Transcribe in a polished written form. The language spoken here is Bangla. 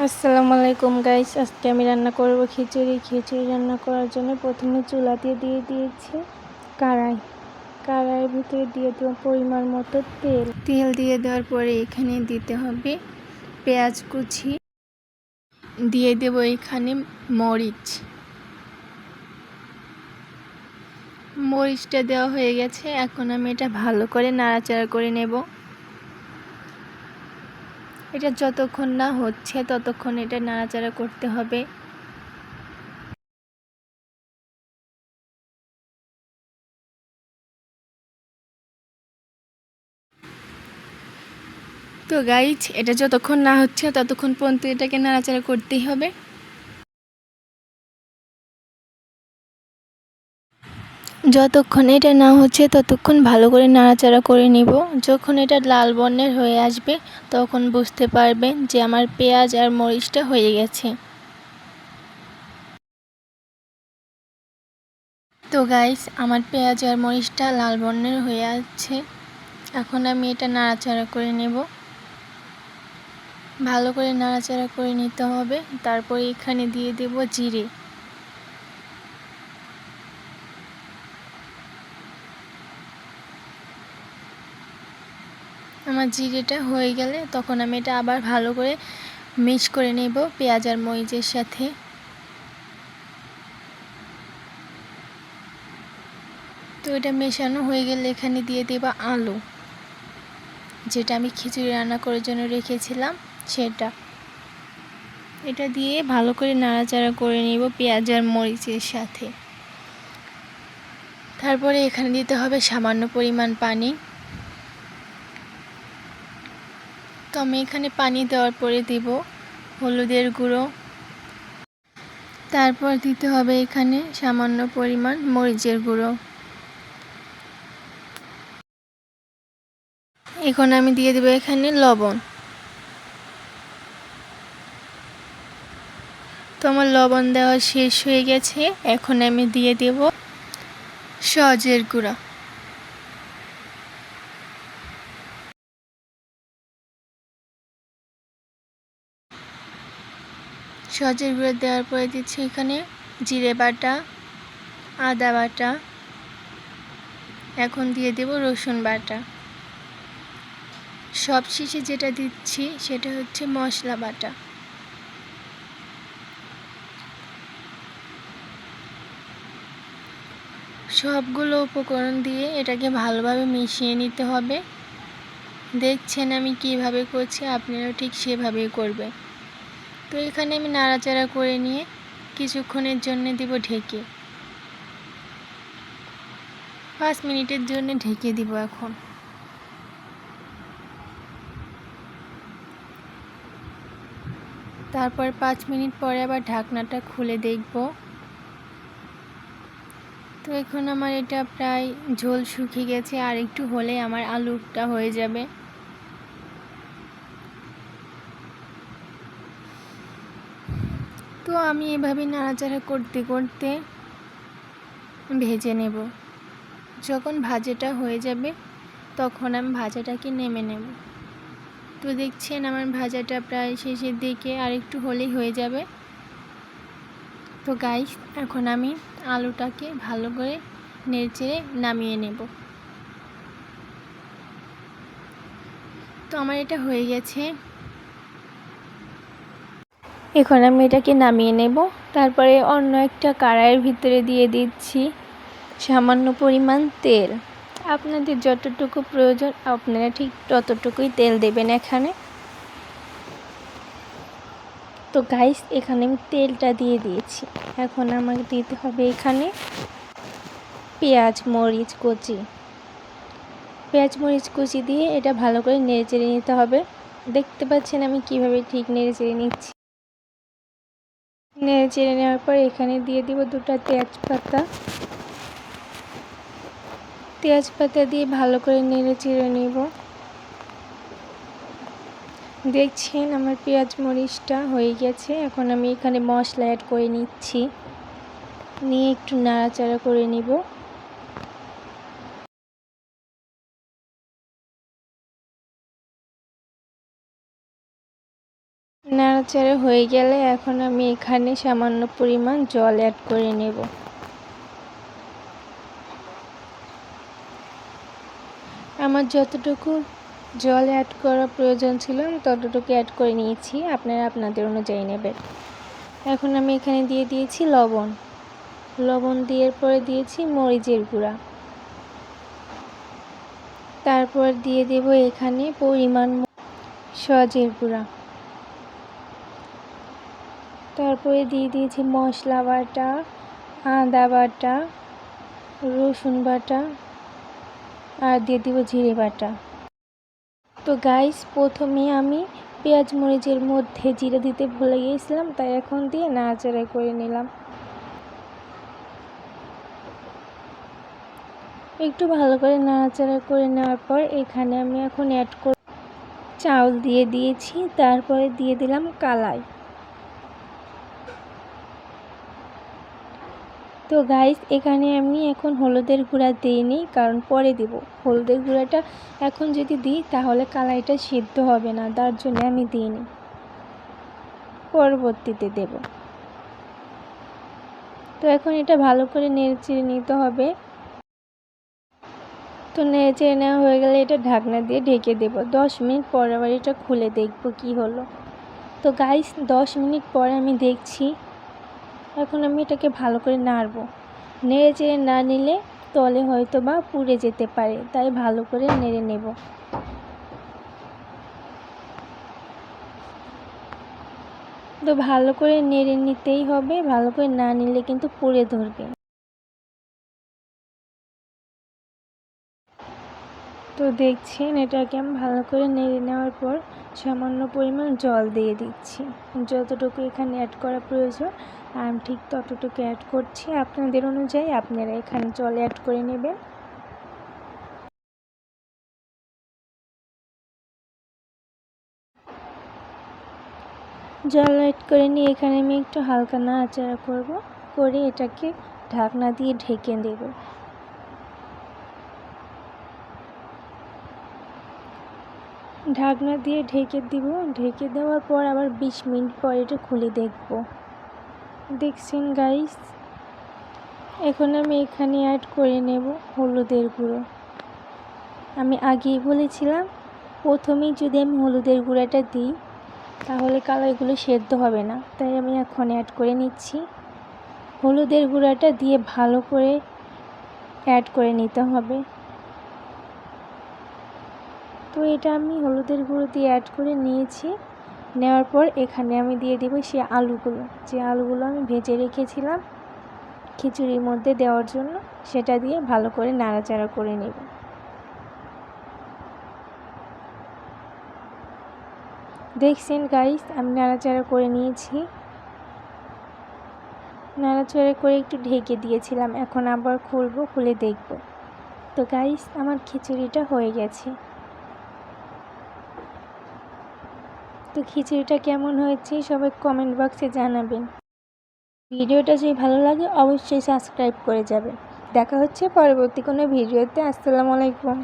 আসসালামু আলাইকুম গাইস, আজকে আমি রান্না করব খিচুড়ি রান্না করার জন্য প্রথমে চুলাতে দিয়ে দিয়েছি কড়াইয়ের ভিতরে দিয়ে দেব পরিমাণ মতো তেল দিয়ে দেওয়ার পরে এখানে দিতে হবে পেঁয়াজ কুচি, দিয়ে দেব এখানে মরিচটা দেওয়া হয়ে গেছে। এখন আমি এটা ভালো করে নাড়াচাড়া করে নেব। এটা যতক্ষণ না হচ্ছে ততক্ষণ এটা নাড়াচাড়া করতে হবে। তো গাইজ, এটা যতক্ষণ না হচ্ছে ততক্ষণ পর্যন্ত এটাকে নাড়াচাড়া করতেই হবে। যতক্ষণ এটা না হচ্ছে ততক্ষণ ভালো করে নাড়াচাড়া করে নিব। যখন এটা লাল বর্ণের হয়ে আসবে তখন বুঝতে পারবেন যে আমার পেঁয়াজ আর মরিচটা হয়ে গেছে। তো গাইস, আমার পেঁয়াজ আর মরিচটা লাল বর্ণের হয়ে আছে। এখন আমি এটা নাড়াচাড়া করে নেব। ভালো করে নাড়াচাড়া করে নিতে হবে। তারপর এখানে দিয়ে দেব জিরে। আমার জিরেটা হয়ে গেলে তখন আমি এটা আবার ভালো করে মিক্স করে নেব পেঁয়াজ আর মরিচের সাথে। তো এটা মেশানো হয়ে গেলে এখানে দিয়ে দেব আলু, যেটা আমি খিচুড়ি রান্না করার জন্য রেখেছিলাম সেটা। এটা দিয়ে ভালো করে নাড়াচাড়া করে নেব পেঁয়াজ আর মরিচের সাথে। তারপরে এখানে দিতে হবে সামান্য পরিমাণ পানি। তো আমি এখানে পানি দেওয়ার পরে দেব হলুদের গুঁড়ো। তারপর দিতে হবে এখানে সামান্য পরিমাণ মরিচের গুঁড়ো। এখন আমি দিয়ে দেব এখানে লবণ। তো আমার লবণ দেওয়া শেষ হয়ে গেছে। এখন আমি দিয়ে দেব সজের গুঁড়া। সজের গুঁড়ো দেওয়ার পরে দিচ্ছি এখানে জিরে বাটা, আদা বাটা। এখন দিয়ে দেব রসুন বাটা। সবশেষে যেটা দিচ্ছি সেটা হচ্ছে মশলা বাটা। সবগুলো উপকরণ দিয়ে এটাকে ভালোভাবে মিশিয়ে নিতে হবে। দেখছেন আমি কিভাবে করছি, আপনারাও ঠিক সেভাবেই করবেন। তো এখানে আমি নাড়াচাড়া করে নিয়ে কিছুক্ষণের জন্য দিব ঢেকে। 5 মিনিটের জন্য ঢেকে দিব। এখন তারপর 5 মিনিট পরে আবার ঢাকনাটা খুলে দেখব। তো এখন আমার এটা প্রায় ঝোল শুকিয়ে গেছে, আর একটু হলে আমার আলুটা হয়ে যাবে। তো আমি এভাবে নাড়াচাড়া করতে করতে ভেজে নেব। যখন ভাজাটা হয়ে যাবে তখন আমি ভাজাটাকে নেমে নেব। তো দেখছেন আমার ভাজাটা প্রায় শেষের দিকে, আর একটু হলেই হয়ে যাবে। তো গাইস, এখন আমি আলুটাকে ভালো করে নেড়েচেড়ে নামিয়ে নেব। তো আমার এটা হয়ে গেছে। এখন আমি এটাকে নামিয়ে নেব। তারপরে অন্য একটা কড়াইয়ের ভিতরে দিয়ে দিচ্ছি সামান্য পরিমাণ তেল। আপনাদের যতটুকু প্রয়োজন আপনারা ঠিক ততটুকুই তেল দেবেন এখানে। তো গাইস, এখানে আমি তেলটা দিয়ে দিয়েছি। এখন আমাকে দিতে হবে এখানে পেঁয়াজ মরিচ কুচি দিয়ে এটা ভালো করে নেড়েচেড়ে নিতে হবে। দেখতে পাচ্ছেন আমি কিভাবে ঠিক নেড়েচেড়ে নিচ্ছি। নেড়েচেড়ে নেওয়ার পর এখানে দিয়ে দিব 2টা তেজপাতা দিয়ে ভালো করে নেড়েচেড়ে নিব। দেখছেন আমার পেঁয়াজ মরিচটা হয়ে গেছে। এখন আমি এখানে মশলা অ্যাড করে নিচ্ছি, নিয়ে একটু নাড়াচাড়া করে নিব। নাড়াচাড়া হয়ে গেলে এখন আমি এখানে সামান্য পরিমাণ জল অ্যাড করে নেব। আমার যতটুকু জল অ্যাড করা প্রয়োজন ছিল ততটুকু অ্যাড করে নিয়েছি, আপনারা আপনাদের অনুযায়ী নেবেন। এখন আমি এখানে দিয়ে দিয়েছি লবণ দেওয়ার পরে দিয়েছি মরিচের গুঁড়া, তারপর দিয়ে দেব এখানে পরিমাণ সজের গুঁড়া, তারপরে দিয়ে দিয়েছি মশলা বাটা, আদা বাটা, রসুন বাটা আর দিয়ে দেব জিরে বাটা। তো গাইস, প্রথমে আমি পেঁয়াজ মরিচের মধ্যে জিরে দিতে ভুলে গিয়েছিলাম, তাই এখন দিয়ে নাড়াচাড়া করে নিলাম। একটু ভালো করে নাড়াচাড়া করে নেওয়ার পর এখানে আমি এখন অ্যাড করে চাউল দিয়ে দিয়েছি, তারপরে দিয়ে দিলাম কালাই। তো গাইস, এখানে আমি এখন হলুদের গুঁড়া দিইনি, কারণ পরে দেব। হলুদের গুঁড়াটা এখন যদি দিই তাহলে কালাইটা সিদ্ধ হবে না, তার জন্য আমি দিইনি, পরবর্তীতে দেব। তো এখন এটা ভালো করে নেড়েচেড়ে নিতে হবে। তো নেড়েচেড়ে নেওয়া হয়ে গেলে এটা ঢাকনা দিয়ে ঢেকে দেব। 10 মিনিট পর আবার এটা খুলে দেখব কি হলো। তো গাইস, 10 মিনিট পরে আমি দেখছি। এখন আমি এটাকে ভালো করে নাড়ব। নেড়ে চেড়ে না নিলে তলে হয়তো বা পুড়ে যেতে পারে, তাই ভালো করে নেড়ে নেব। তো ভালো করে নেড়ে নিতেই হবে, ভালো করে না নিলে কিন্তু পুড়ে ধরবে। তো দেখছেন, এটাকে আমি ভালো করে নেড়ে নেওয়ার পর সামান্য পরিমাণ জল দিয়ে দিচ্ছি। যতটুকু এখানে অ্যাড করা প্রয়োজন আমি ঠিক ততটুকু অ্যাড করছি। আপনাদের অনুযায়ী আপনারা এখানে জল অ্যাড করে নেবেন। জল অ্যাড করে নিয়ে এখানে আমি একটু হালকা নাড়াচাড়া করব, করে এটাকে ঢাকনা দিয়ে ঢেকে দেব। ঢাকনা দিয়ে ঢেকে দিব। ঢেকে দেওয়ার পর আবার 20 মিনিট পর এটা খুলে দেখব। দেখছেন গাইস, এখন আমি এখানে অ্যাড করে নেব হলুদের গুঁড়ো। আমি আগেই বলেছিলাম প্রথমেই যদি আমি হলুদের গুঁড়াটা দিই তাহলে কালাইগুলো সেদ্ধ হবে না, তাই আমি এখন অ্যাড করে নিচ্ছি। হলুদের গুঁড়াটা দিয়ে ভালো করে অ্যাড করে নিতে হবে। তো এটা আমি হলুদের গুঁড়ো দিয়ে অ্যাড করে নিয়েছি। নেওয়ার পর এখানে আমি দিয়ে দেব সেই আলুগুলো, যে আলুগুলো আমি ভেজে রেখেছিলাম খিচুড়ির মধ্যে দেওয়ার জন্য, সেটা দিয়ে ভালো করে নাড়াচাড়া করে নেব। দেখছেন গাইস, আমি নাড়াচাড়া করে নিয়েছি। নাড়াচাড়া করে একটু ঢেকে দিয়েছিলাম, এখন আবার খুলবো, খুলে দেখব। তো গাইস, আমার খিচুড়িটা হয়ে গেছে। তো খিচুড়িটা কেমন হয়েছে সবাই কমেন্ট বক্সে জানাবেন। ভিডিওটা যদি ভালো লাগে অবশ্যই সাবস্ক্রাইব করে যাবেন। দেখা হচ্ছে পরবর্তী কোনো ভিডিওতে। আসসালামু আলাইকুম।